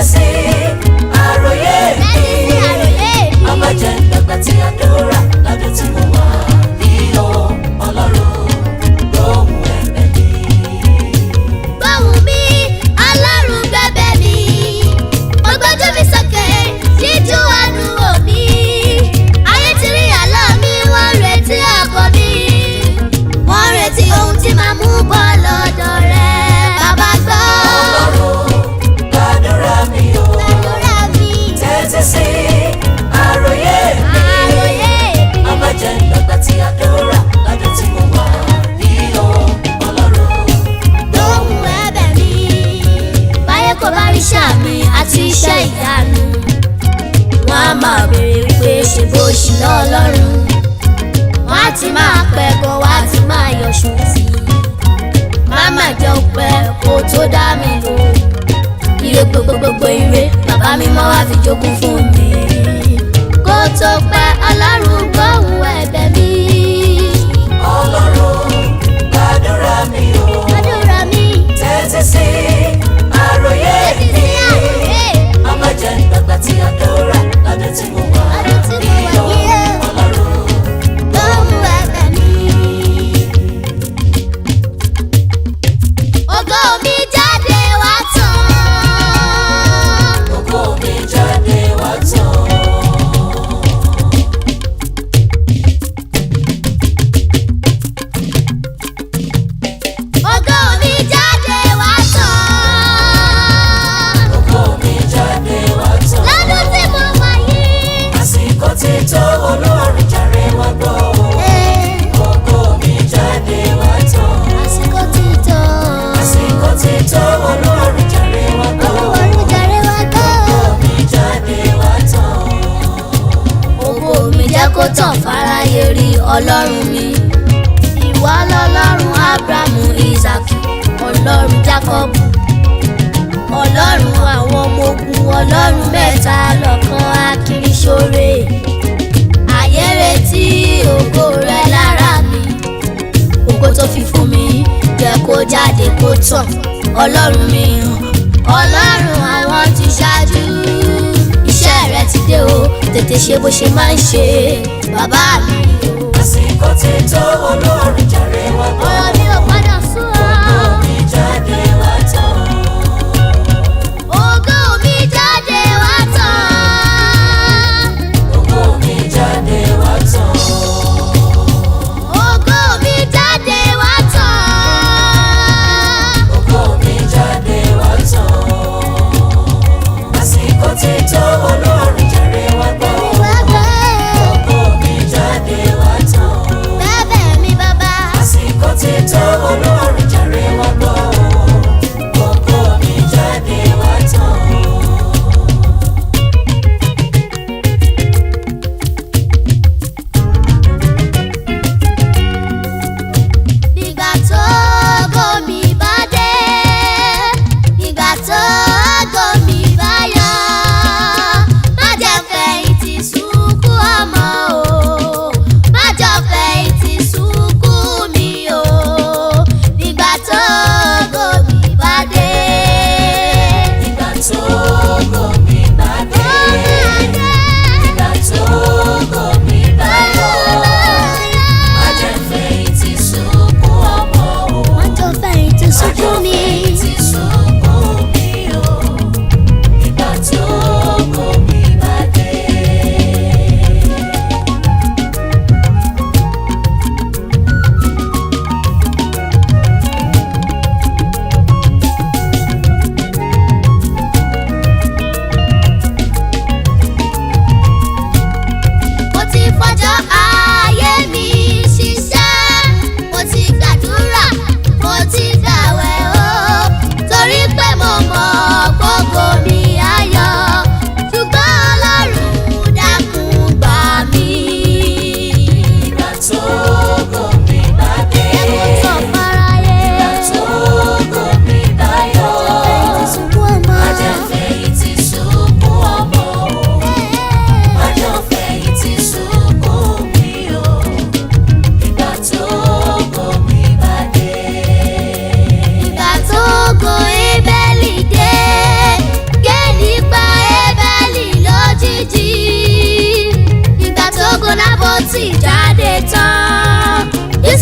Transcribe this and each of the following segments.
tẹ́tí sí àròyé mi. Ọba jẹ́ ìgbàgbà tí àdúrà lọ́dún tí mo wà ní o Ọlọ́run gbóhùn ẹ̀bẹ̀ mi. Gbóhùn mi, Ọlọ́run gbẹ̀bẹ̀ mi. Mo gbójú mi sókè, ṣíjú àánú wò mí. Ayé ti rí àlọ́ mi, wọ́n retí àbọ̀ mi. Wọ́n retí ohun tí màá mú bọ́ lọ́dọ̀ rẹ̀. Bàbá gbọ́. Ọlọ́run gbàdúrà mi o. Gbàdúrà mi. Tẹ́tí sí àròyé mi. Àròyé mi. Ọba jẹ́ ìgbàgbà tí àdúrà lọ́dún tí mo wà ní o Ọlọ́run Gbóhùn ẹ̀bẹ̀ mi. Báyé kò bá rí iṣẹ́ mi àti iṣẹ́ ìyanu, wọ́n á máa béèrè pé ṣe bó ṣì lọ́ Ọlọ́run. Wọ́n á ti máa pẹ̀gàn, wọ́n á ti máa yọ̀ṣù tì. Máma jẹ́ ọpẹ́ kó tó dá mi lò. Ire gbogbogbò ire bàbá mi mọ́ wá fi jogún fún mi. Kó tó pẹ́ Ọlọ́run gbóhùn ẹ̀bẹ̀ mi. Ọlọ́run gbàdúrà mi o. Àdúrà mi. Tẹ́tí sí àròyé Tẹ́tí mi. sí àròyé mi. Ọba jẹ́ ìgbàgbà tí àdúrà lọ́dún tí mo wà Lọ́dún tí ní mo wà o ní o. Ọlọ́run. Gbóhùn ẹ̀bẹ̀ mi. Ògo mi jáde wá tán. Ògo mi jáde wá tán. Ògo mi jáde wá tán. Ògo mi jáde wá tán. Lọ́dún tí mo wà yìí. Àsìkò ti tó Olórin jàre wá gbọ́ o. Ògo mi jáde wá tán. Àsìkò ti tó. Àsìkò ti tó Olórin jàre wá gbọ́ o. Olúwarú jàre wá gbọ́. Ògo mi jáde wá tán. Ògo mi jẹ́ kó tàn fáráyé rí Ọlọ́run mi. Ìwọ lọ́lọ́run Ábúráhámù, Ísákì, Ọlọ́run Jákọ́bù. Ọlọ́run àwọn ọmọ ogun, Ọlọ́run mẹ́ta lọ́kan akiriṣore. Ayé retí ògo rẹ lára mi. Ògo tó fi fún mi jẹ́ kó jáde kó tàn. Ọlọ́run mi hàn, Ọlọ́run àwọn ti ṣáájú. Iṣẹ́ rẹ ti dé o, tètè ṣe bó ṣe máa ń ṣe. Bàbá mi o. Àsìkò ti tó Olórin jàre wá gbọ́ Ọ̀rọ̀ o. mi ò padà sún ọ́. Ògo mi jáde wá tán. Ògo mi jáde wá tán. Ògo mi jáde wá tán. Ògo mi jáde wá tán. Ògo mi jáde wá tán. Àsìkò ti tó Olórin jàre wá gbọ́ o. Ògo mi jáde wá tán. Bẹ́bẹ̀ mi bàbá.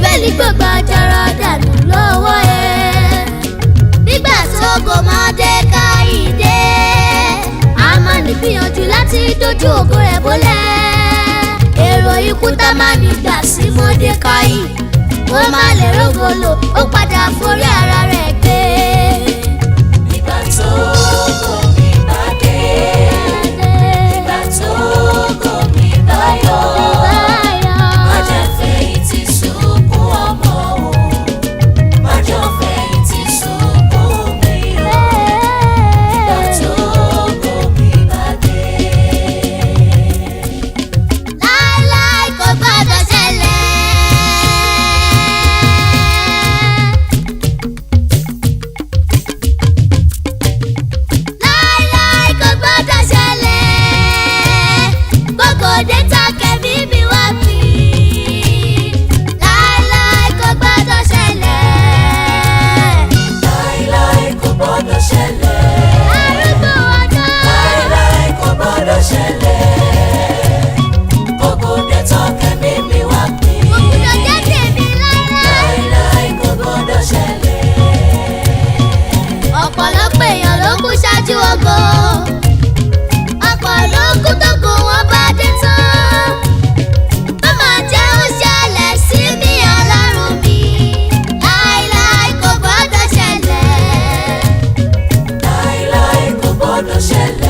bíbélì gbogbo àjàrà dànù lọ́wọ́ ẹ̀. nígbà tó kò Mọ́dékáì dé, Ámánì gbìyànjú láti dojú ògo rẹ̀ bólẹ̀. èrò ikú Támánì gbà sí Mọ́dékáì, ó má lè rógolo, ó padà forí ara rẹ̀ gbé. Nígbà tó kò mí bá dé, nígbà tó kò mí bá yọ, má jẹ́ fẹ̀yìntì sunkún ọmọ o, má jẹ́ fẹ̀yìntì sunkún mi o. Nígbà tó kò mí bá dé. láíláí kò gbọdọ̀ ṣẹlẹ̀. láíláí kò gbọdọ̀ ṣẹlẹ̀. gbogbo dẹ́ta kẹ́mi mi wá fi. láíláí kò gbọdọ̀ ṣẹlẹ̀. Láíláí kò gbọdọ̀ ṣẹlẹ̀. arúgbó ọjọ́. Láíláí kò gbọdọ̀ ṣẹlẹ̀. Gbogbo dé tọ́kẹ́ mímí wá pín. òkúta jẹ́ tèmi láíláí. Láíláí kò gbọdọ̀ ṣẹlẹ̀. ọ̀pọ̀lọpọ̀ èèyàn ló kú ṣáájú ògo. ọ̀pọ̀ ló kú tógo wọn bá dé tán. ó máa jẹ́ ó ṣẹlẹ̀ sí mi Ọlọ́run mi. láíláí kò gbọdọ̀ ṣẹlẹ̀. Láíláí kò gbọdọ̀ ṣẹlẹ̀.